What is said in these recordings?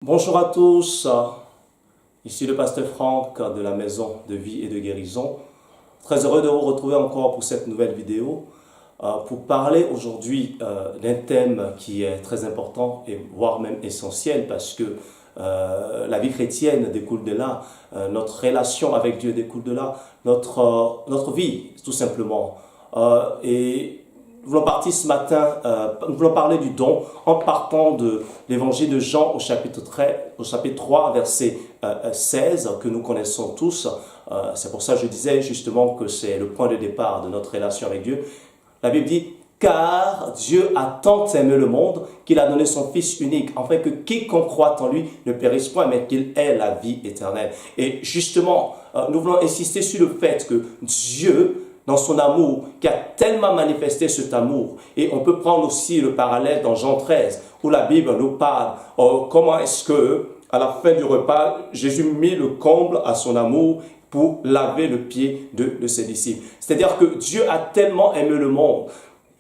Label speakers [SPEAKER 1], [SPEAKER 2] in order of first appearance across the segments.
[SPEAKER 1] Bonjour à tous, ici le pasteur Franck de la Maison de Vie et de Guérison. Très heureux de vous retrouver encore pour cette nouvelle vidéo, pour parler aujourd'hui d'un thème qui est très important et voire même essentiel parce que la vie chrétienne découle de là, notre relation avec Dieu découle de là, notre vie tout simplement. Et nous voulons partir ce matin, nous voulons parler du don en partant de l'évangile de Jean au chapitre 3, verset 16, que nous connaissons tous. C'est pour ça que je disais justement que c'est le point de départ de notre relation avec Dieu. La Bible dit, car Dieu a tant aimé le monde qu'il a donné son Fils unique, afin que quiconque croit en lui ne périsse point, mais qu'il ait la vie éternelle. Et justement, nous voulons insister sur le fait que Dieu, dans son amour, qui a tellement manifesté cet amour. Et on peut prendre aussi le parallèle dans Jean 13, où la Bible nous parle comment est-ce que, à la fin du repas, Jésus mit le comble à son amour pour laver le pied de ses disciples. C'est-à-dire que Dieu a tellement aimé le monde,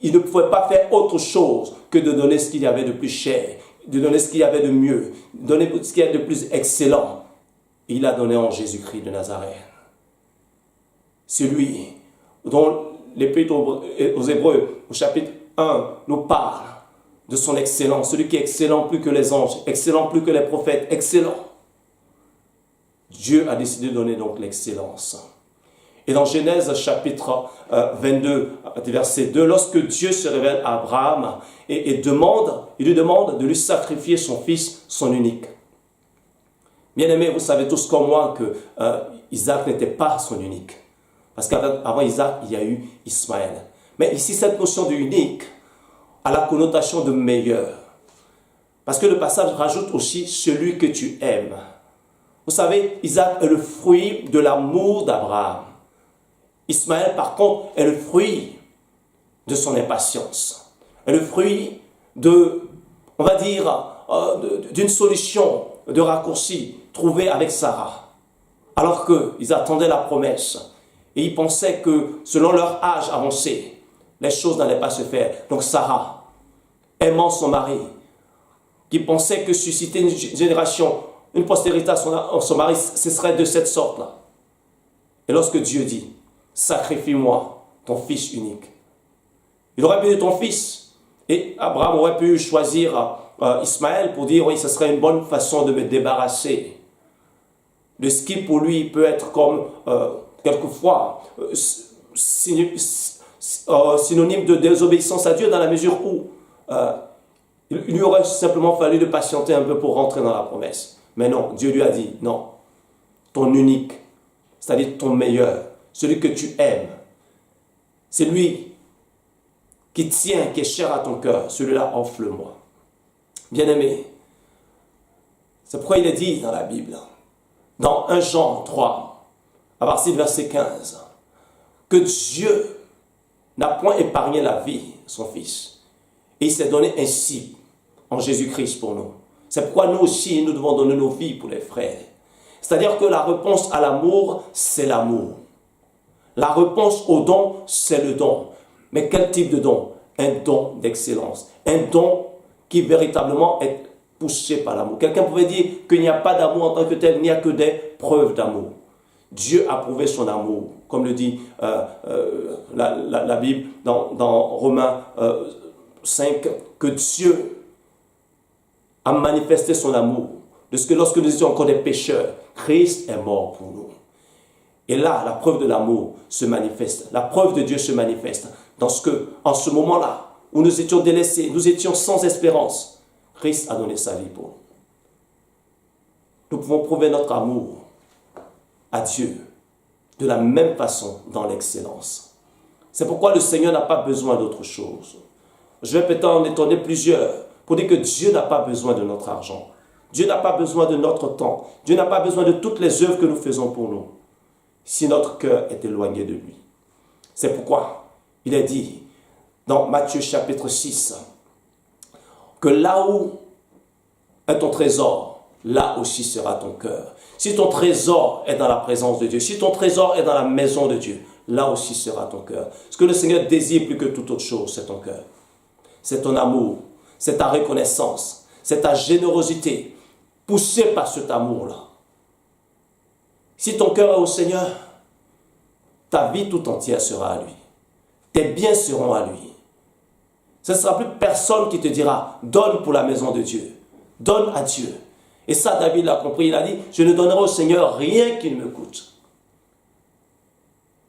[SPEAKER 1] il ne pouvait pas faire autre chose que de donner ce qu'il y avait de plus cher, de donner ce qu'il y avait de mieux, de donner ce qu'il y avait de plus excellent. Il a donné en Jésus-Christ de Nazareth. Celui dont l'Épître aux Hébreux, au chapitre 1, nous parle de son excellence, celui qui est excellent plus que les anges, excellent plus que les prophètes, excellent. Dieu a décidé de donner donc l'excellence. Et dans Genèse chapitre 22, verset 2, lorsque Dieu se révèle à Abraham et il lui demande de lui sacrifier son fils, son unique. Bien-aimés, vous savez tous comme moi que Isaac n'était pas son unique. Parce qu'avant Isaac, il y a eu Ismaël. Mais ici, cette notion de unique a la connotation de meilleur. Parce que le passage rajoute aussi celui que tu aimes. Vous savez, Isaac est le fruit de l'amour d'Abraham. Ismaël, par contre, est le fruit de son impatience. Est le fruit on va dire, d'une solution de raccourci trouvée avec Sarah. Alors qu'ils attendaient la promesse. Et ils pensaient que, selon leur âge avancé, les choses n'allaient pas se faire. Donc Sarah, aimant son mari, qui pensait que susciter une génération, une postérité à son mari, ce serait de cette sorte-là. Et lorsque Dieu dit, sacrifie-moi ton fils unique. Il aurait pu dire ton fils. Et Abraham aurait pu choisir Ismaël pour dire, oui, ce serait une bonne façon de me débarrasser de ce qui pour lui peut être comme... quelquefois synonyme de désobéissance à Dieu dans la mesure où il lui aurait simplement fallu de patienter un peu pour rentrer dans la promesse. Mais non, Dieu lui a dit, non, ton unique, c'est-à-dire ton meilleur, celui que tu aimes, c'est lui qui tient, qui est cher à ton cœur, celui-là offre-le-moi. Bien-aimé, c'est pourquoi il est dit dans la Bible, dans 1 Jean 3, à partir du verset 15, que Dieu n'a point épargné la vie de son Fils. Et il s'est donné ainsi en Jésus-Christ pour nous. C'est pourquoi nous aussi, nous devons donner nos vies pour les frères. C'est-à-dire que la réponse à l'amour, c'est l'amour. La réponse au don, c'est le don. Mais quel type de don? Un don d'excellence. Un don qui véritablement est poussé par l'amour. Quelqu'un pouvait dire qu'il n'y a pas d'amour en tant que tel, il n'y a que des preuves d'amour. Dieu a prouvé son amour, comme le dit la Bible dans Romains 5, que Dieu a manifesté son amour, de ce que lorsque nous étions encore des pécheurs, Christ est mort pour nous. Et là, la preuve de l'amour se manifeste, la preuve de Dieu se manifeste, dans ce que, en ce moment-là, où nous étions délaissés, nous étions sans espérance, Christ a donné sa vie pour nous. Nous pouvons prouver notre amour à Dieu de la même façon dans l'excellence. C'est pourquoi le Seigneur n'a pas besoin d'autre chose. Je vais peut-être en étonner plusieurs pour dire que Dieu n'a pas besoin de notre argent. Dieu n'a pas besoin de notre temps. Dieu n'a pas besoin de toutes les œuvres que nous faisons pour nous si notre cœur est éloigné de lui. C'est pourquoi il est dit dans Matthieu chapitre 6 que là où est ton trésor, là aussi sera ton cœur. Si ton trésor est dans la présence de Dieu, si ton trésor est dans la maison de Dieu, là aussi sera ton cœur. Ce que le Seigneur désire plus que toute autre chose, c'est ton cœur. C'est ton amour, c'est ta reconnaissance, c'est ta générosité. poussé par cet amour-là. Si ton cœur est au Seigneur, ta vie tout entière sera à lui. Tes biens seront à lui. Ce ne sera plus personne qui te dira, donne pour la maison de Dieu. Donne à Dieu. Et ça, David l'a compris. Il a dit, je ne donnerai au Seigneur rien qui ne me coûte.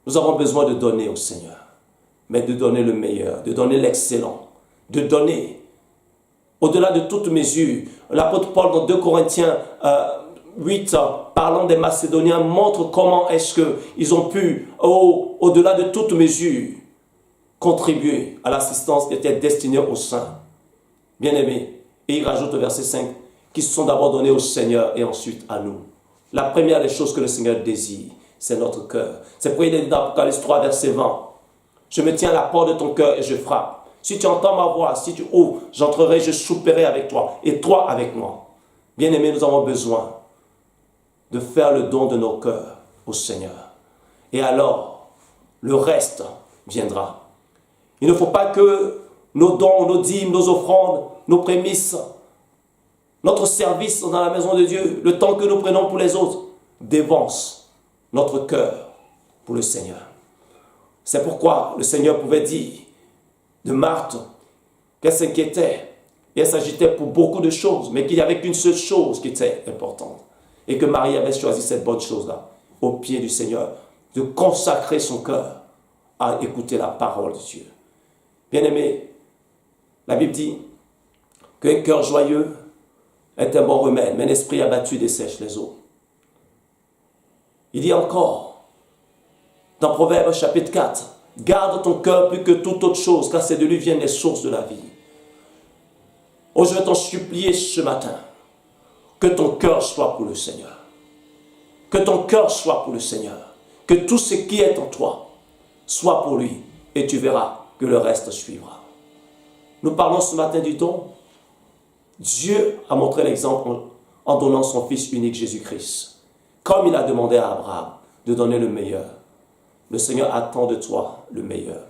[SPEAKER 1] Nous avons besoin de donner au Seigneur. Mais de donner le meilleur, de donner l'excellent. De donner au-delà de toute mesure. L'apôtre Paul dans 2 Corinthiens 8, parlant des Macédoniens, montre comment est-ce qu'ils ont pu, au-delà de toute mesure, contribuer à l'assistance qui était destinée aux saints. Bien-aimés, et il rajoute au verset 5, qui se sont d'abord donnés au Seigneur et ensuite à nous. La première des choses que le Seigneur désire, c'est notre cœur. C'est pourquoi il est dit dans Apocalypse 3, verset 20, je me tiens à la porte de ton cœur et je frappe. Si tu entends ma voix, si tu ouvres, j'entrerai, je souperai avec toi et toi avec moi. Bien-aimés, nous avons besoin de faire le don de nos cœurs au Seigneur. Et alors, le reste viendra. Il ne faut pas que nos dons, nos dîmes, nos offrandes, nos prémices, notre service dans la maison de Dieu, le temps que nous prenons pour les autres, dévance notre cœur pour le Seigneur. C'est pourquoi le Seigneur pouvait dire de Marthe qu'elle s'inquiétait et elle s'agitait pour beaucoup de choses, mais qu'il n'y avait qu'une seule chose qui était importante. Et que Marie avait choisi cette bonne chose-là, au pied du Seigneur, de consacrer son cœur à écouter la parole de Dieu. Bien-aimés, la Bible dit qu'un cœur joyeux est un bon remède, mais un esprit abattu dessèche les eaux. Il dit encore, dans Proverbes chapitre 4, garde ton cœur plus que toute autre chose, car c'est de lui viennent les sources de la vie. Oh, je vais t'en supplier ce matin, que ton cœur soit pour le Seigneur. Que ton cœur soit pour le Seigneur. Que tout ce qui est en toi soit pour lui, et tu verras que le reste suivra. Nous parlons ce matin du don. Dieu a montré l'exemple en donnant son Fils unique Jésus-Christ. Comme il a demandé à Abraham de donner le meilleur. Le Seigneur attend de toi le meilleur.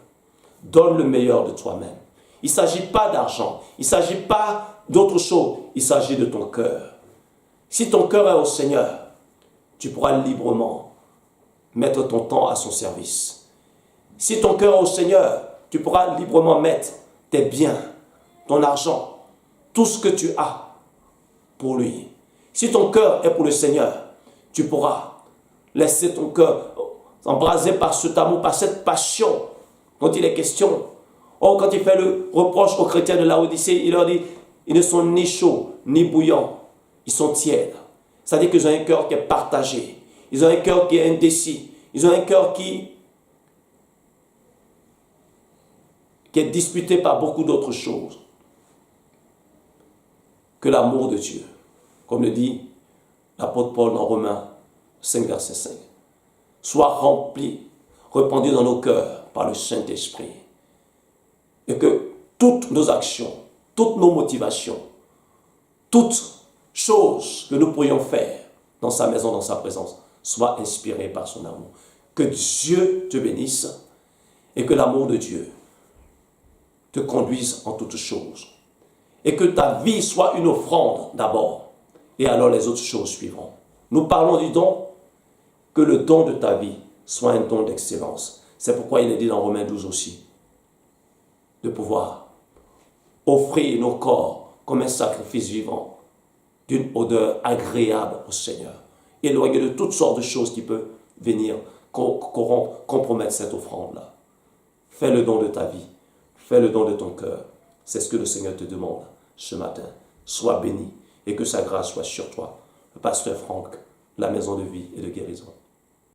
[SPEAKER 1] Donne le meilleur de toi-même. Il ne s'agit pas d'argent. Il ne s'agit pas d'autre chose. Il s'agit de ton cœur. Si ton cœur est au Seigneur, tu pourras librement mettre ton temps à son service. Si ton cœur est au Seigneur, tu pourras librement mettre tes biens, ton argent, tout ce que tu as pour lui. Si ton cœur est pour le Seigneur, tu pourras laisser ton cœur embrasé par cet amour, par cette passion dont il est question. Oh, quand il fait le reproche aux chrétiens de Laodicée, il leur dit, ils ne sont ni chauds, ni bouillants, ils sont tièdes. C'est-à-dire qu'ils ont un cœur qui est partagé. Ils ont un cœur qui est indécis. Ils ont un cœur qui est disputé par beaucoup d'autres choses que l'amour de Dieu. Comme le dit l'apôtre Paul dans Romains 5, verset 5. Sois remplis, répandus dans nos cœurs par le Saint-Esprit. Et que toutes nos actions, toutes nos motivations, toutes choses que nous pourrions faire dans sa maison, dans sa présence, soient inspirées par son amour. Que Dieu te bénisse et que l'amour de Dieu te conduise en toutes choses. Et que ta vie soit une offrande d'abord, et alors les autres choses suivront. Nous parlons du don, que le don de ta vie soit un don d'excellence. C'est pourquoi il est dit dans Romains 12 aussi, de pouvoir offrir nos corps comme un sacrifice vivant, d'une odeur agréable au Seigneur, éloigné de toutes sortes de choses qui peuvent venir compromettre cette offrande-là. Fais le don de ta vie, fais le don de ton cœur. C'est ce que le Seigneur te demande ce matin. Sois béni et que sa grâce soit sur toi. Le pasteur Franck, la maison de vie et de guérison.